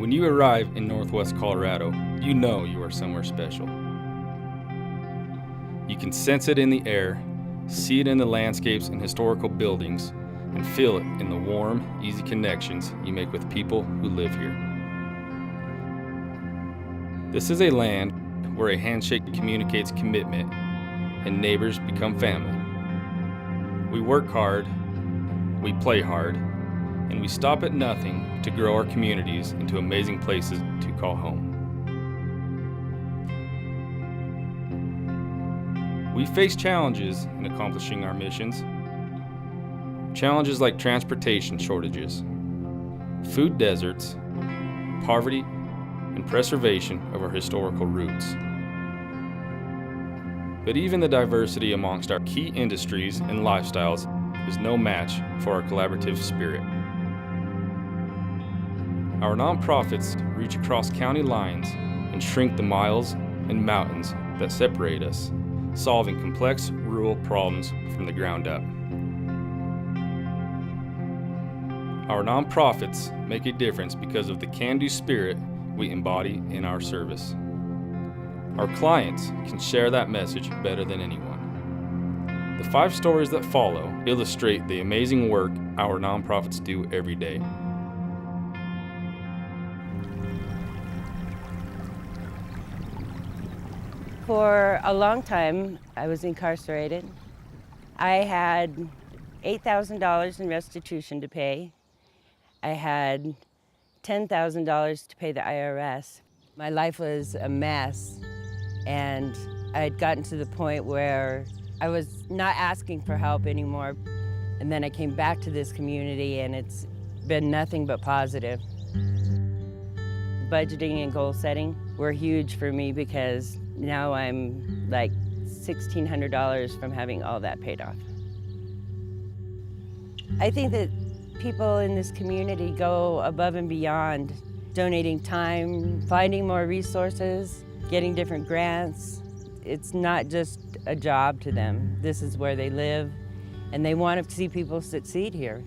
When you arrive in Northwest Colorado, you know you are somewhere special. You can sense it in the air, see it in the landscapes and historical buildings, and feel it in the warm, easy connections you make with people who live here. This is a land where a handshake communicates commitment and neighbors become family. We work hard, we play hard, and we stop at nothing to grow our communities into amazing places to call home. We face challenges in accomplishing our missions. Challenges like transportation shortages, food deserts, poverty, and preservation of our historical roots. But even the diversity amongst our key industries and lifestyles is no match for our collaborative spirit. Our nonprofits reach across county lines and shrink the miles and mountains that separate us, solving complex rural problems from the ground up. Our nonprofits make a difference because of the can-do spirit we embody in our service. Our clients can share that message better than anyone. The 5 stories that follow illustrate the amazing work our nonprofits do every day. For a long time, I was incarcerated. I had $8,000 in restitution to pay. I had $10,000 to pay the IRS. My life was a mess, and I had gotten to the point where I was not asking for help anymore. And then I came back to this community, and it's been nothing but positive. Budgeting and goal setting were huge for me because now I'm like $1,600 from having all that paid off. I think that people in this community go above and beyond, donating time, finding more resources, getting different grants. It's not just a job to them. This is where they live, and they want to see people succeed here.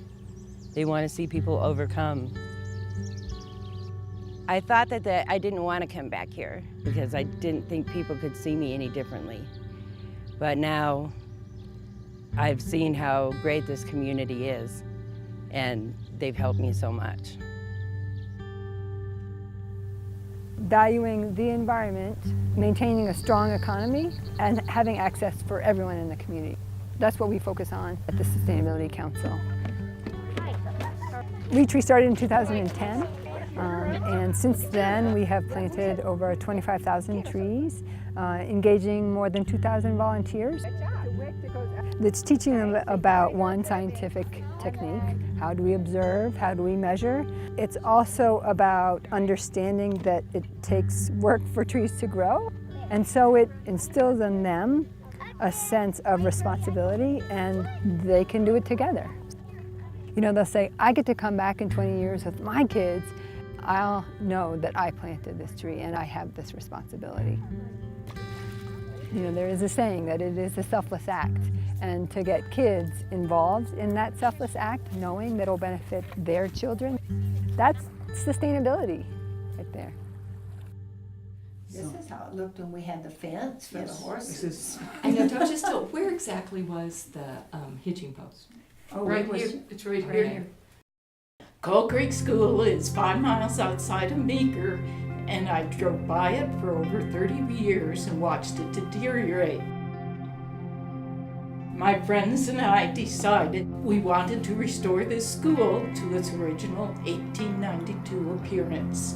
They want to see people overcome. I thought that I didn't want to come back here because I didn't think people could see me any differently. But now I've seen how great this community is, and they've helped me so much. Valuing the environment, maintaining a strong economy, and having access for everyone in the community. That's what we focus on at the Sustainability Council. Tree started in 2010, and since then we have planted over 25,000 trees, engaging more than 2,000 volunteers. It's teaching them about one scientific technique. How do we observe? How do we measure? It's also about understanding that it takes work for trees to grow. And so it instills in them a sense of responsibility, and they can do it together. You know, they'll say, I get to come back in 20 years with my kids. I'll know that I planted this tree and I have this responsibility. You know, there is a saying that it is a selfless act. And to get kids involved in that selfless act, knowing that it'll benefit their children, that's sustainability right there. This is how it looked when we had the fence for the horses. I know, don't you still, where exactly was the hitching post? Oh, Right it was, here, it's right right here. Coal Creek School is 5 miles outside of Meeker, and I drove by it for over 30 years and watched it deteriorate. My friends and I decided we wanted to restore this school to its original 1892 appearance.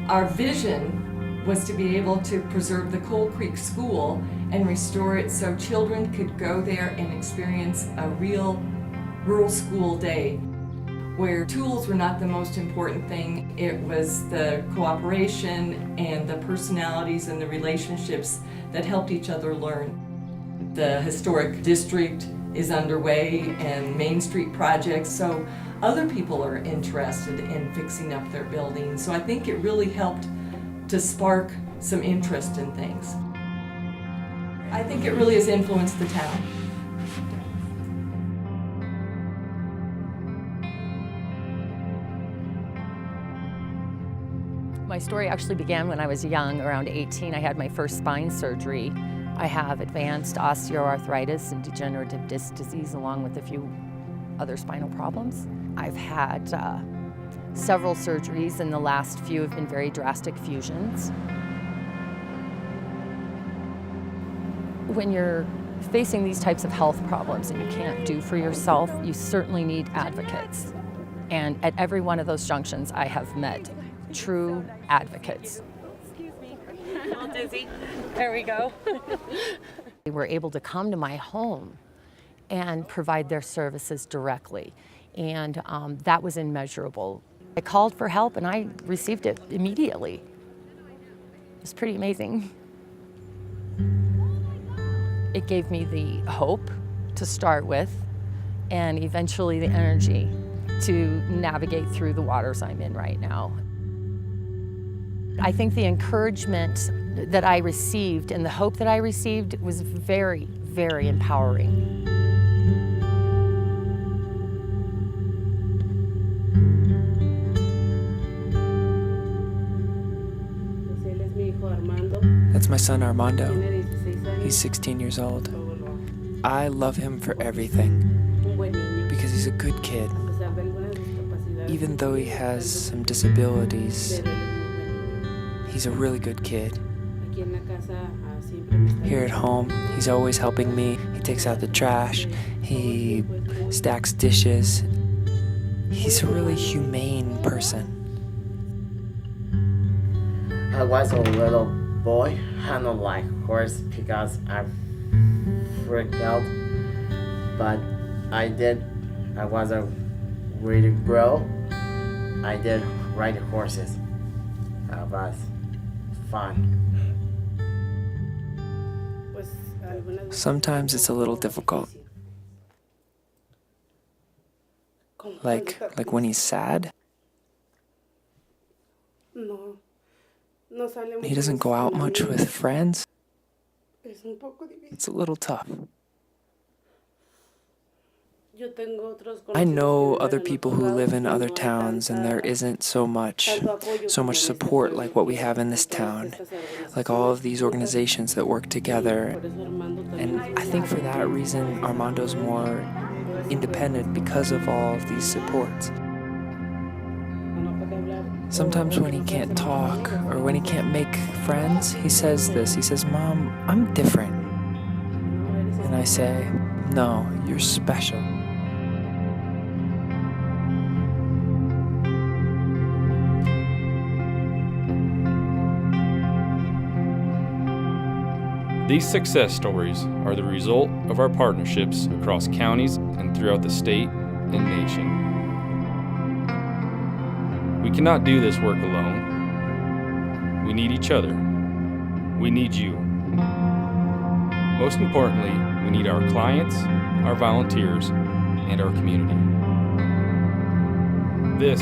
Our vision was to be able to preserve the Coal Creek School and restore it so children could go there and experience a real rural school day, where tools were not the most important thing. It was the cooperation and the personalities and the relationships that helped each other learn. The historic district is underway and Main Street projects, so other people are interested in fixing up their buildings. So I think it really helped to spark some interest in things. I think it really has influenced the town. My story actually began when I was young, around 18. I had my first spine surgery. I have advanced osteoarthritis and degenerative disc disease, along with a few other spinal problems. I've had several surgeries, and the last few have been very drastic fusions. When you're facing these types of health problems and you can't do for yourself, you certainly need advocates. And at every one of those junctions, I have met true advocates. Excuse me, I'm a little dizzy. There we go. They were able to come to my home and provide their services directly, and that was immeasurable. I called for help and I received it immediately. It was pretty amazing. It gave me the hope to start with, and eventually the energy to navigate through the waters I'm in right now. I think the encouragement that I received and the hope that I received was very, very empowering. That's my son Armando. He's 16 years old. I love him for everything because he's a good kid. Even though he has some disabilities, he's a really good kid. Here at home, he's always helping me. He takes out the trash, he stacks dishes. He's a really humane person. I was a little boy, I don't like horse because I freaked out, but I was a really grow. I did ride horses. It was fun. Sometimes it's a little difficult. Like when he's sad. He doesn't go out much with friends. It's a little tough. I know other people who live in other towns and there isn't so much support like what we have in this town. Like all of these organizations that work together. And I think for that reason, Armando's more independent because of all of these supports. Sometimes when he can't talk or when he can't make friends, he says this. He says, "Mom, I'm different." And I say, "No, you're special." These success stories are the result of our partnerships across counties and throughout the state and nation. We cannot do this work alone. We need each other. We need you. Most importantly, we need our clients, our volunteers, and our community. This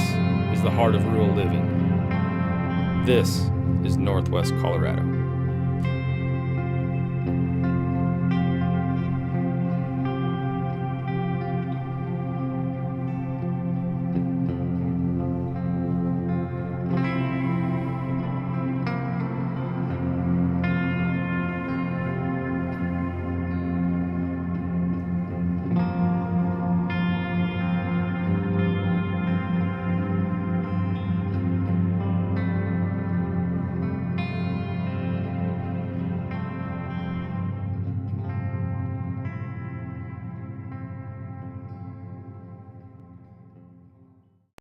is the heart of rural living. This is Northwest Colorado.